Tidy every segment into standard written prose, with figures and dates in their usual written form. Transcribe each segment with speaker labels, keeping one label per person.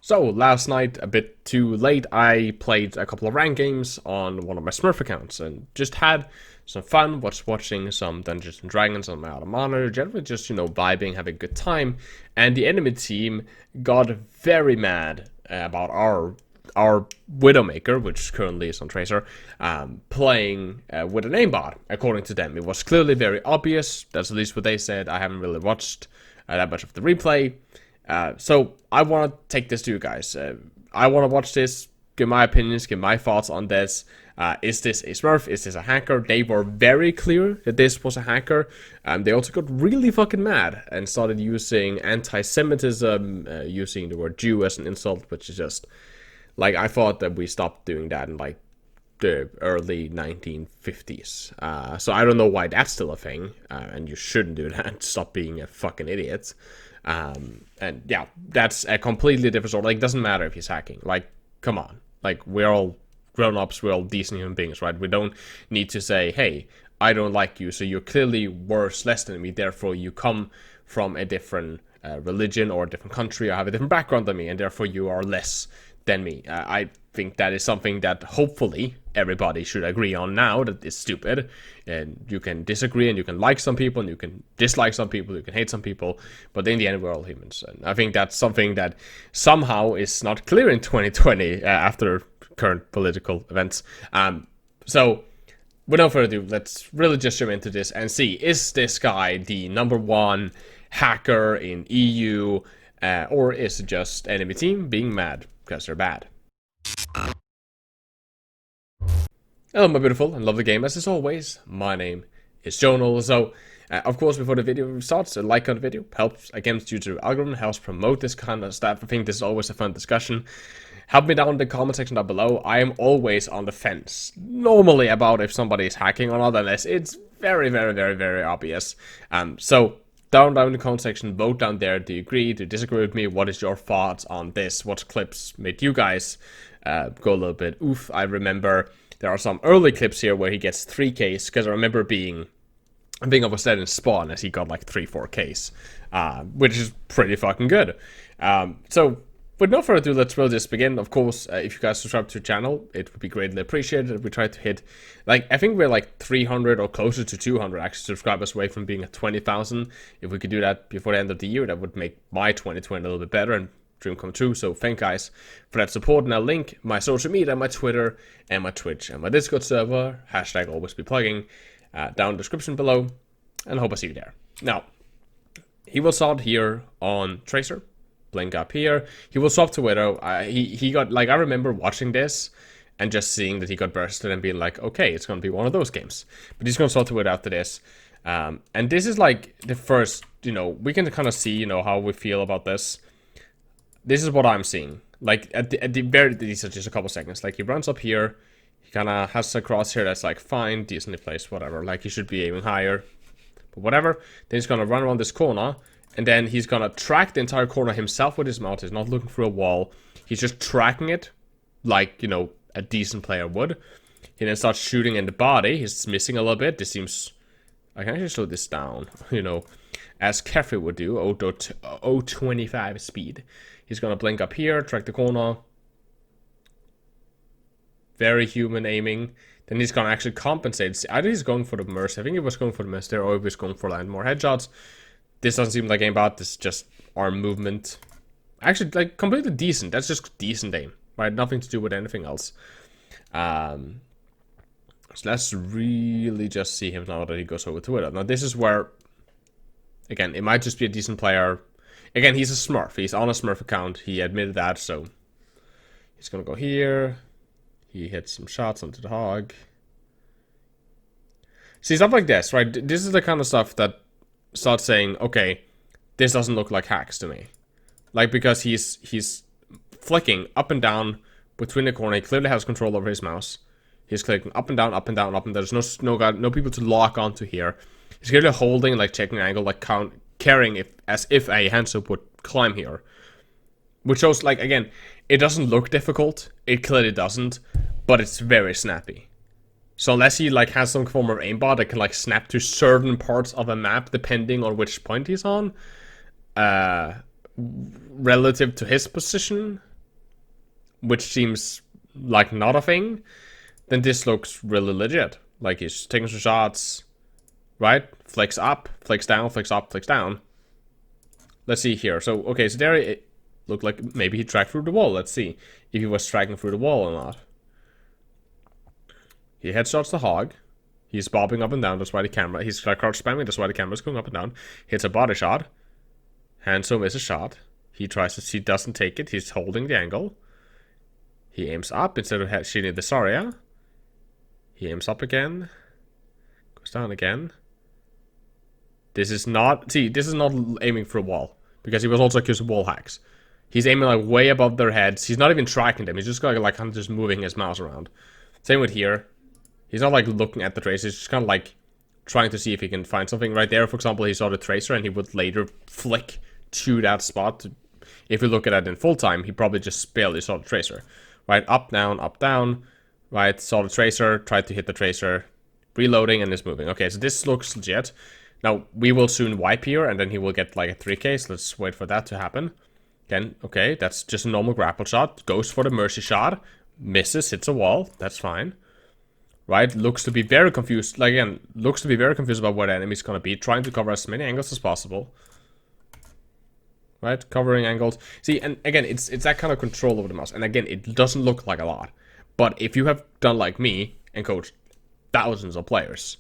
Speaker 1: So, last night, a bit too late, I played a couple of ranked games on one of my Smurf accounts and just had some fun, watching some Dungeons and Dragons on my other monitor, generally just, vibing, having a good time. And the enemy team got very mad about our Widowmaker, which currently is on Tracer, playing with an aimbot. According to them, it was clearly very obvious. That's at least what they said. I haven't really watched that much of the replay. So I want to take this to you guys. I want to watch this, give my opinions, give my thoughts on this. Is this a smurf? Is this a hacker? They were very clear that this was a hacker. They also got really fucking mad and started using anti-Semitism, using the word Jew as an insult, which is just, like, I thought that we stopped doing that in, like, the early 1950s. So I don't know why that's still a thing, and you shouldn't do that. Stop being a fucking idiot. And yeah, that's a completely different story. Like, it doesn't matter if he's hacking. Like, come on. Like, we're all grown-ups, we're all decent human beings, right? We don't need to say, hey, I don't like you, so you're clearly worse, less than me, therefore you come from a different religion or a different country or have a different background than me, and therefore you are less than me. I think that is something that hopefully everybody should agree on now, that is stupid. And you can disagree and you can like some people and you can dislike some people, you can hate some people, but in the end we're all humans. And I think that's something that somehow is not clear in 2020 after current political events. So without further ado, let's really just jump into this and see, is this guy the #1 hacker in EU, or is it just enemy team being mad because they're bad? Hello my beautiful and lovely gamers, as always, my name is Jonal. So, of course, before the video starts, a like on the video helps against YouTube algorithm, helps promote this kind of stuff. I think this is always a fun discussion. Help me down in the comment section down below. I am always on the fence, normally, about if somebody is hacking or not, unless it's very, very, very, very obvious. So, down in the comment section, vote down there. Do you agree? Do you disagree with me? What is your thoughts on this? What clips made you guys go a little bit oof? I remember there are some early clips here where he gets 3Ks, because I remember being almost dead in spawn as he got like 3-4Ks, which is pretty fucking good. So, with no further ado, let's really just begin. Of course, if you guys subscribe to the channel, it would be greatly appreciated. We try to hit, like, I think we're like 300 or closer to 200 actually subscribers away from being at 20,000. If we could do that before the end of the year, that would make my 2020 a little bit better and dream come true. So thank guys for that support, and I'll link my social media, my Twitter, and my Twitch, and my Discord server, hashtag always be plugging, down in the description below, and I hope I see you there. Now, he will start here on Tracer. Blink up here. He will swap to Widow. He got, like, I remember watching this and just seeing that he got bursted and being like, okay, it's going to be one of those games. But he's going to swap to Widow after this. And this is like the first, we can kind of see, how we feel about this. This is what I'm seeing. Like, at the very, these are just a couple seconds. Like, he runs up here. He kind of has a crosshair that's like, fine, decently placed, whatever. Like, he should be aiming higher. But whatever. Then he's going to run around this corner. And then he's gonna track the entire corner himself with his mouse. He's not looking through a wall. He's just tracking it like, a decent player would. He then starts shooting in the body. He's missing a little bit. This seems... I can actually slow this down, as Kefir would do. 0.25 speed. He's gonna blink up here, track the corner. Very human aiming. Then he's gonna actually compensate. Either he's going for the Mercy. I think he was going for the Mercy there, or he was going for land more headshots. This doesn't seem like aimbot, this is just arm movement. Actually, like, completely decent. That's just decent aim, right? Nothing to do with anything else. So let's really just see him now that he goes over to Widow. Now, this is where, again, it might just be a decent player. Again, he's a smurf. He's on a smurf account. He admitted that, so he's going to go here. He hits some shots onto the hog. See, stuff like this, right? This is the kind of stuff that start saying, okay, this doesn't look like hacks to me. Like, because he's flicking up and down between the corner. He clearly has control over his mouse. He's clicking up and down, up and down, up and down. There's no people to lock onto here. He's clearly holding, like, checking angle, like carrying as if a hands-up would climb here. Which shows, like, again, it doesn't look difficult. It clearly doesn't, but it's very snappy. So unless he, like, has some form of aimbot that can, like, snap to certain parts of a map depending on which point he's on, relative to his position, which seems like not a thing, then this looks really legit. Like he's taking some shots, right? Flicks up, flicks down, flicks up, flicks down. Let's see here. So, okay, so there it looked like maybe he tracked through the wall. Let's see if he was tracking through the wall or not. He headshots the hog. He's bobbing up and down. That's why the camera... He's like crouch spamming. That's why the camera's going up and down. Hits a body shot. Hanzo misses a shot. He tries to... He doesn't take it. He's holding the angle. He aims up instead of shooting the Zarya. He aims up again. Goes down again. This is not... See, this is not aiming for a wall. Because he was also accused of wall hacks. He's aiming like way above their heads. He's not even tracking them. He's just like kind of just moving his mouse around. Same with here. He's not like looking at the tracer. He's just kind of like trying to see if he can find something. Right there, for example, he saw the tracer and he would later flick to that spot. If you look at it in full time, he probably just barely saw the tracer. Right, up, down. Right, saw the tracer, tried to hit the tracer. Reloading and is moving. Okay, so this looks legit. Now, we will soon wipe here, and then he will get like a 3K, so let's wait for that to happen. Again, okay, that's just a normal grapple shot. Goes for the mercy shot. Misses, hits a wall. That's fine. Right, looks to be very confused. Like, again, looks to be very confused about where the enemy's gonna be. Trying to cover as many angles as possible. Right, covering angles. See, and again, it's that kind of control over the mouse. And again, it doesn't look like a lot. But if you have done like me and coached thousands of players,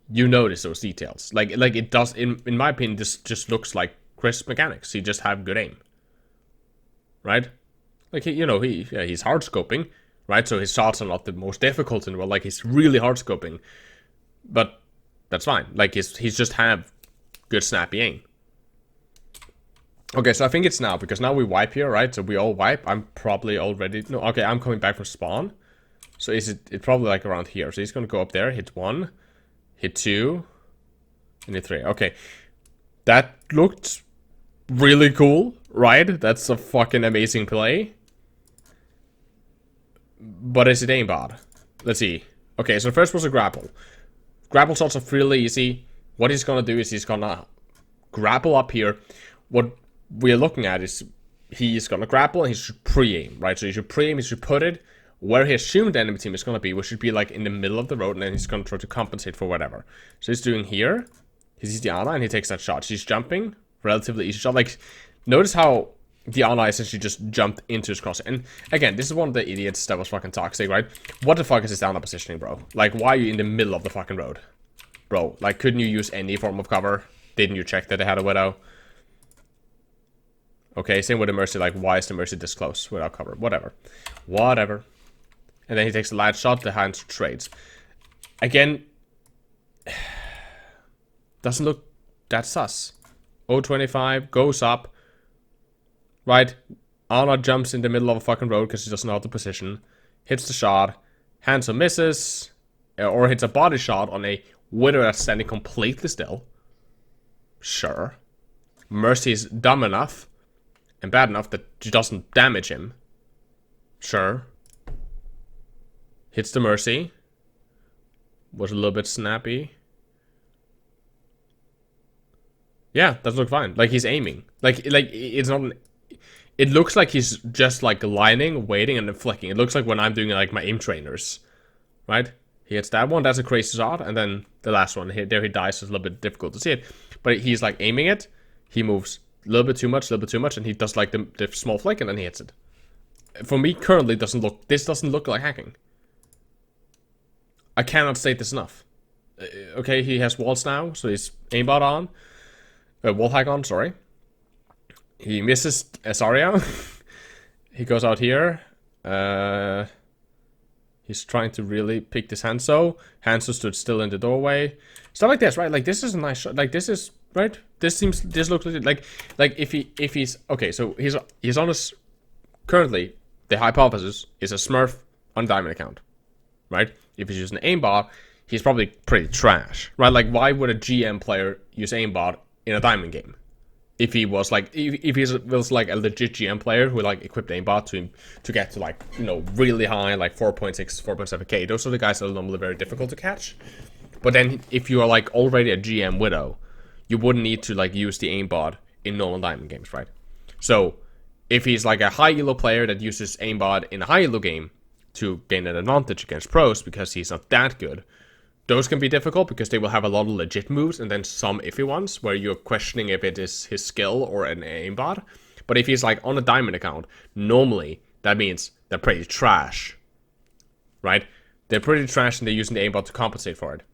Speaker 1: you notice those details. Like it does, in my opinion, this just looks like crisp mechanics. He just have good aim. Right? Like, he's hard scoping. Right, so his shots are not the most difficult in the world. Like, he's really hard scoping. But that's fine. Like, he's just have good snappy aim. Okay, so I think it's now, because now we wipe here, right? So we all wipe. I'm probably already... No, okay, I'm coming back from spawn. So it's probably like around here. So he's going to go up there, hit 1, hit 2, and hit 3. Okay. That looked really cool, right? That's a fucking amazing play. But is it aimbot? Let's see. Okay, so first was a grapple. Grapple shots are really easy. What he's gonna do is he's gonna grapple up here. What we're looking at is he's gonna grapple and he should pre-aim, right? So he should pre-aim, he should put it where he assumed the enemy team is gonna be, which should be like in the middle of the road, and then he's gonna try to compensate for whatever. So he's doing here. He sees the Ana and he takes that shot. She's jumping. Relatively easy shot. Like, notice how the Ana essentially just jumped into his cross. And again, this is one of the idiots that was fucking toxic, right? What the fuck is this Ana positioning, bro? Like, why are you in the middle of the fucking road? Bro, like, couldn't you use any form of cover? Didn't you check that they had a Widow? Okay, same with the Mercy. Like, why is the Mercy this close without cover? Whatever. And then he takes a light shot, the hands trades. Again, doesn't look that sus. 025, goes up. Right, Ana jumps in the middle of a fucking road because he doesn't know how to position. Hits the shot. Hanzo misses. Or hits a body shot on a Widow that's standing completely still. Sure. Mercy is dumb enough and bad enough that she doesn't damage him. Sure. Hits the Mercy. Was a little bit snappy. Yeah, that looked fine. Like, he's aiming. Like it's not... It looks like he's just, like, lining, waiting, and then flicking. It looks like when I'm doing, like, my aim trainers. Right? He hits that one. That's a crazy shot. And then the last one. There he dies. So it's a little bit difficult to see it. But he's, like, aiming it. He moves a little bit too much, and he does, like, the small flick, and then he hits it. For me, currently, this doesn't look like hacking. I cannot state this enough. Okay, he has walls now. So he's aimbot on. Wall hack on, sorry. He misses Zarya. He goes out here. He's trying to really pick this Hanzo. Hanzo stood still in the doorway. Stuff like this, right? Like, this is a nice shot. Like, this is, right? This looks like if he's, okay, so he's on his, currently, the hypothesis is a smurf on Diamond account, right? If he's using aimbot, he's probably pretty trash, right? Like, why would a GM player use aimbot in a Diamond game? If he was like, if he was like a legit GM player who like equipped aimbot to get to like, you know, really high, like 4.6, 4.7k, those are the guys that are normally very difficult to catch. But then if you are like already a GM Widow, you wouldn't need to like use the aimbot in normal Diamond games, right? So If he's like a high elo player that uses aimbot in a high elo game to gain an advantage against pros because he's not that good, those can be difficult because they will have a lot of legit moves and then some iffy ones where you're questioning if it is his skill or an aimbot. But if he's like on a diamond account, normally that means they're pretty trash, right? They're pretty trash and they're using the aimbot to compensate for it,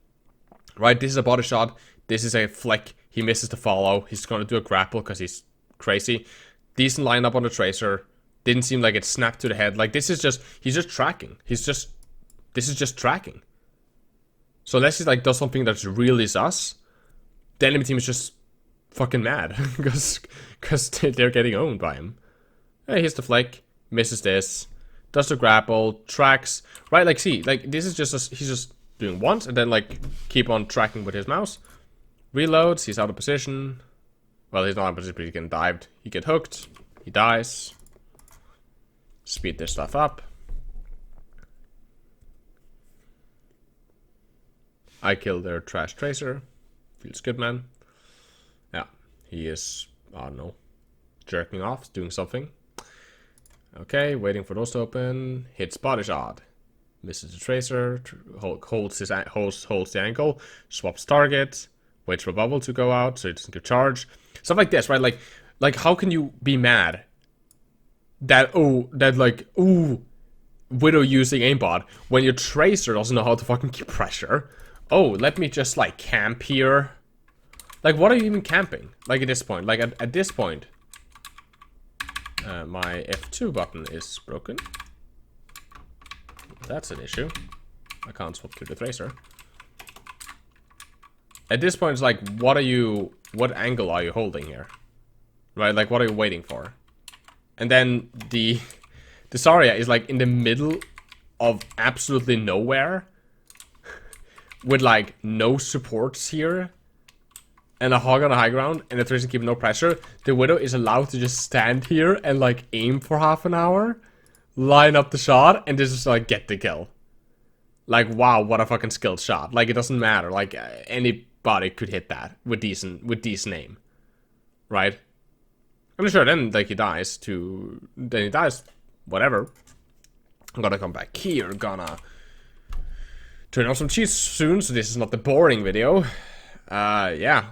Speaker 1: right? This is a body shot. This is a flick. He misses the follow. He's going to do a grapple because he's crazy. Decent lineup on the tracer. Didn't seem like it snapped to the head. Like, this is just, he's just tracking. This is just tracking. So unless he like does something that's really sus, the enemy team is just fucking mad because they're getting owned by him. Hey, here's the flick, misses this, does the grapple, tracks, right? Like, see, like this is just he's just doing once and then like keep on tracking with his mouse. Reloads, he's out of position. Well, he's not out of position, but he's getting dived. He get hooked, he dies. Speed this stuff up. I killed their trash tracer. Feels good, man. Yeah, he is, I don't know, jerking off, doing something. Okay, waiting for those to open. Hits body shot. Misses the tracer. Holds the ankle. Swaps target. Waits for bubble to go out so it doesn't give charge. Stuff like this, right? Like how can you be mad that, Widow using aimbot when your tracer doesn't know how to fucking keep pressure? Oh, let me just, like, camp here. Like, what are you even camping? Like, at this point. Like, at this point. My F2 button is broken. That's an issue. I can't swap to the tracer. At this point, it's like, what angle are you holding here? Right, like, what are you waiting for? And then the Zarya is, like, in the middle of absolutely nowhere. With, like, no supports here. And a hog on the high ground. And the Tracer keeping no pressure. The Widow is allowed to just stand here and, like, aim for half an hour. Line up the shot. And just, like, get the kill. Like, wow, what a fucking skilled shot. Like, it doesn't matter. Like, anybody could hit that with decent aim. Right? I'm sure then, like, he dies. Whatever. I'm gonna come back here. Gonna turn on some cheats soon, so this is not the boring video. Yeah.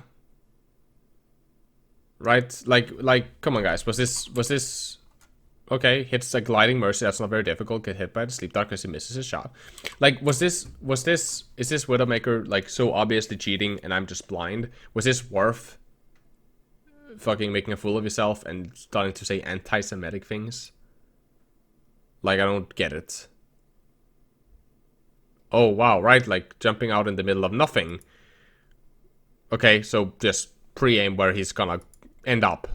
Speaker 1: Right, like, come on guys, was this... Okay, hits a gliding mercy, that's not very difficult, get hit by the sleep dart because he misses his shot. Like, is this Widowmaker, like, so obviously cheating and I'm just blind? Was this worth fucking making a fool of yourself and starting to say anti-Semitic things? Like, I don't get it. Oh, wow, right? Like, jumping out in the middle of nothing. Okay, so just pre-aim where he's gonna end up.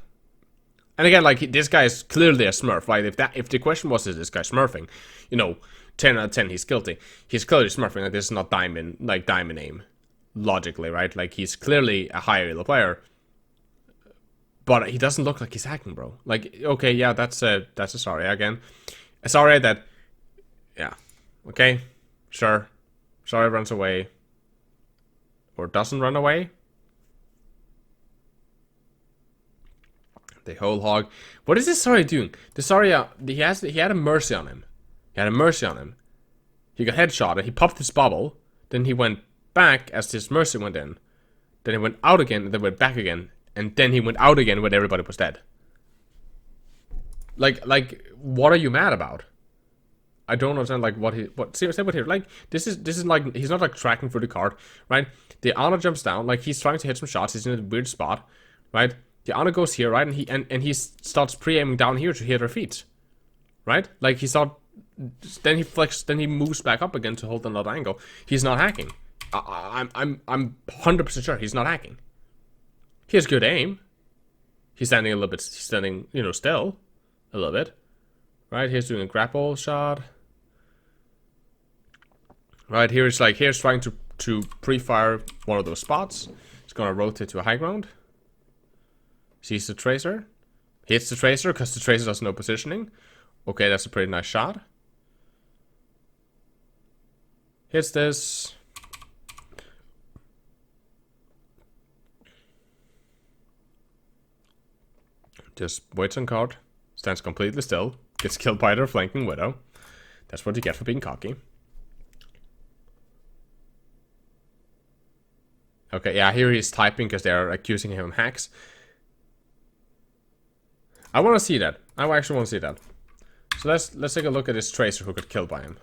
Speaker 1: And again, like, this guy is clearly a smurf, right? If the question was, is this guy smurfing? You know, 10 out of 10, he's guilty. He's clearly smurfing, like, this is not diamond aim. Logically, right? Like, he's clearly a higher elo player. But he doesn't look like he's hacking, bro. Like, okay, yeah, that's a Zarya again. A Zarya that, yeah, okay. Sure. Zarya runs away. Or doesn't run away. The whole hog. What is this Zarya doing? The Zarya, he had a mercy on him. He had a mercy on him. He got headshot. He popped his bubble. Then he went back as his mercy went in. Then he went out again. And then went back again. And then he went out again when everybody was dead. Like, what are you mad about? I don't understand, like, seriously, what here? Like, this is like, he's not, like, tracking through the card, right? The Ana jumps down, like, he's trying to hit some shots, he's in a weird spot, right? The Ana goes here, right? And he starts pre-aiming down here to hit her feet, right? Like, then he flexes, then he moves back up again to hold another angle. He's not hacking. I'm 100% sure he's not hacking. He has good aim. He's standing, you know, still, a little bit. Right, here's doing a grapple shot. Right, here's trying to pre-fire one of those spots. He's gonna rotate to a high ground. Sees the tracer. Hits the tracer because the tracer doesn't know positioning. Okay, that's a pretty nice shot. Hits this. Just waits on card. Stands completely still. Gets killed by their flanking Widow. That's what you get for being cocky. Okay, yeah, here he's typing because they're accusing him of hacks. I want to see that. I actually want to see that. So let's take a look at this Tracer who got killed by him.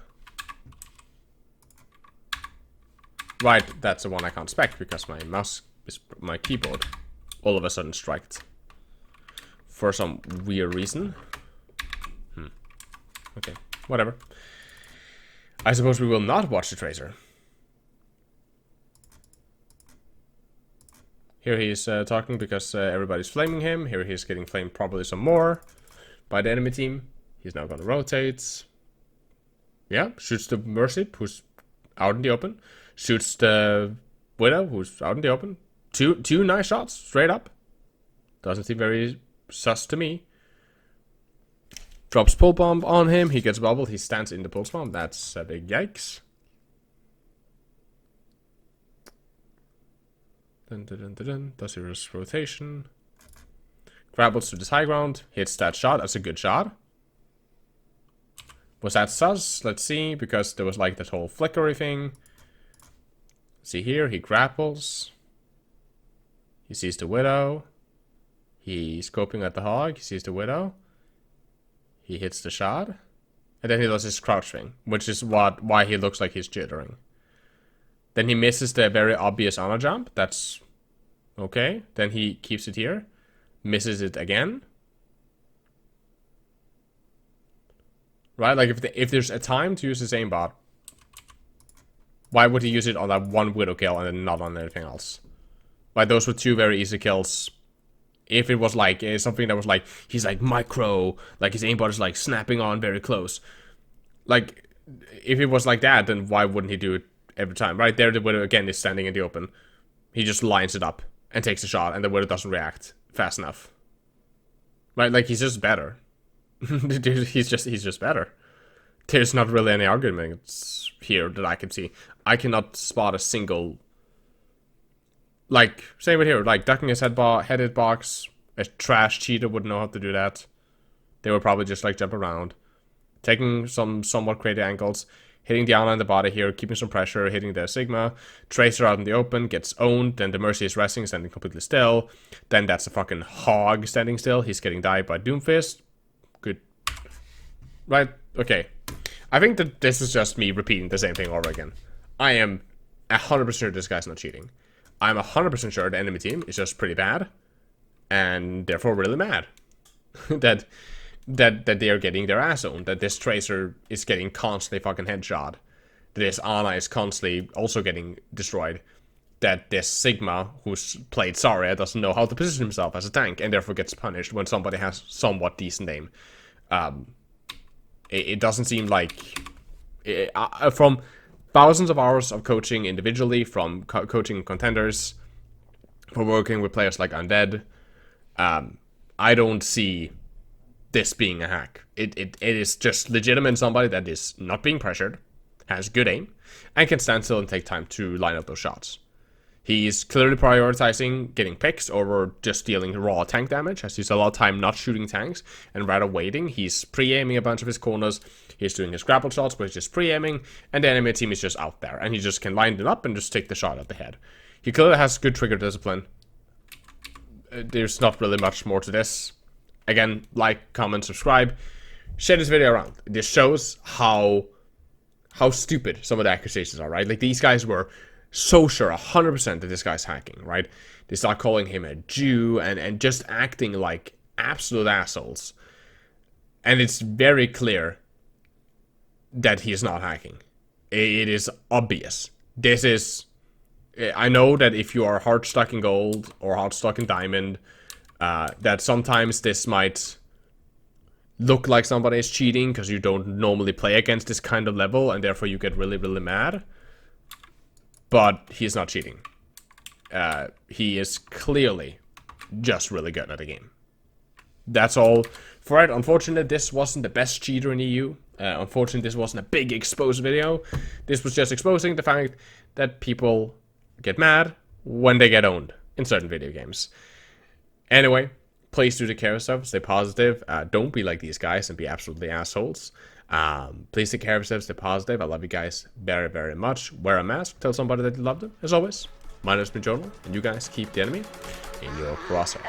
Speaker 1: Right, that's the one I can't spec because my mouse, my keyboard, all of a sudden striked. For some weird reason. Okay, whatever. I suppose we will not watch the Tracer. Here he's talking because everybody's flaming him. Here he's getting flamed probably some more by the enemy team. He's now gonna rotate. Yeah, shoots the Mercy, who's out in the open. Shoots the Widow, who's out in the open. Two nice shots, straight up. Doesn't seem very sus to me. Drops pulse bomb on him. He gets bubbled. He stands in the pulse bomb. That's a big yikes. Does his rotation. Grapbles to this high ground. Hits that shot. That's a good shot. Was that sus? Let's see. Because there was like that whole flickery thing. See here. He grapples. He sees the Widow. He's scoping at the hog. He sees the Widow. He hits the shot. And then he does his crouch thing. Which is why he looks like he's jittering. Then he misses the very obvious honor jump. That's okay. Then he keeps it here. Misses it again. Right? Like if there's a time to use his aimbot, why would he use it on that one Widow kill and then not on anything else? Like those were two very easy kills. If it was like something that was like he's like micro, like his aimbot is like snapping on very close. Like if it was like that, then why wouldn't he do it every time? Right there, the Widow again is standing in the open. He just lines it up and takes a shot, and the Widow doesn't react fast enough. Right, like he's just better. he's just better. There's not really any arguments here that I can see. I cannot spot a single. Like same with here, like ducking his head hitbox. A trash cheater would know how to do that. They would probably just like jump around, taking some somewhat crazy angles. Hitting Diana in the body here, keeping some pressure, hitting the Sigma. Tracer out in the open, gets owned. Then the Mercy is resting, standing completely still. Then that's a fucking hog standing still. He's getting died by Doomfist. Good. Right, okay. I think that this is just me repeating the same thing over again. I am 100% sure this guy's not cheating. I'm 100% sure the enemy team is just pretty bad. And therefore really mad. that they are getting their ass owned, that this Tracer is getting constantly fucking headshot, that this Ana is constantly also getting destroyed, that this Sigma, who's played Zarya, doesn't know how to position himself as a tank, and therefore gets punished when somebody has somewhat decent aim. It doesn't seem like... from thousands of hours of coaching individually, from coaching contenders, from working with players like Undead, I don't see this being a hack. It is just legitimate somebody that is not being pressured, has good aim, and can stand still and take time to line up those shots. He's clearly prioritizing getting picks over just dealing raw tank damage, as he's a lot of time not shooting tanks and rather waiting. He's pre-aiming a bunch of his corners, he's doing his grapple shots, but he's just pre-aiming, and the enemy team is just out there, and he just can line them up and just take the shot at the head. He clearly has good trigger discipline. There's not really much more to this. Again, like, comment, subscribe, share this video around. This shows how stupid some of the accusations are, right? Like, these guys were so sure, 100% that this guy's hacking, right? They start calling him a Jew and just acting like absolute assholes. And it's very clear that he is not hacking. It is obvious. This is... I know that if you are hard stuck in gold or hard stuck in diamond, that sometimes this might look like somebody is cheating because you don't normally play against this kind of level and therefore you get really, really mad. But he's not cheating. He is clearly just really good at the game. That's all for it. Unfortunately, this wasn't the best cheater in EU. Unfortunately, this wasn't a big exposed video. This was just exposing the fact that people get mad when they get owned in certain video games. Anyway, please do take care of yourself. Stay positive. Don't be like these guys and be absolutely assholes. Please take care of yourself. Stay positive. I love you guys very, very much. Wear a mask. Tell somebody that you love them. As always, my name has been Jonal, and you guys keep the enemy in your crosshair.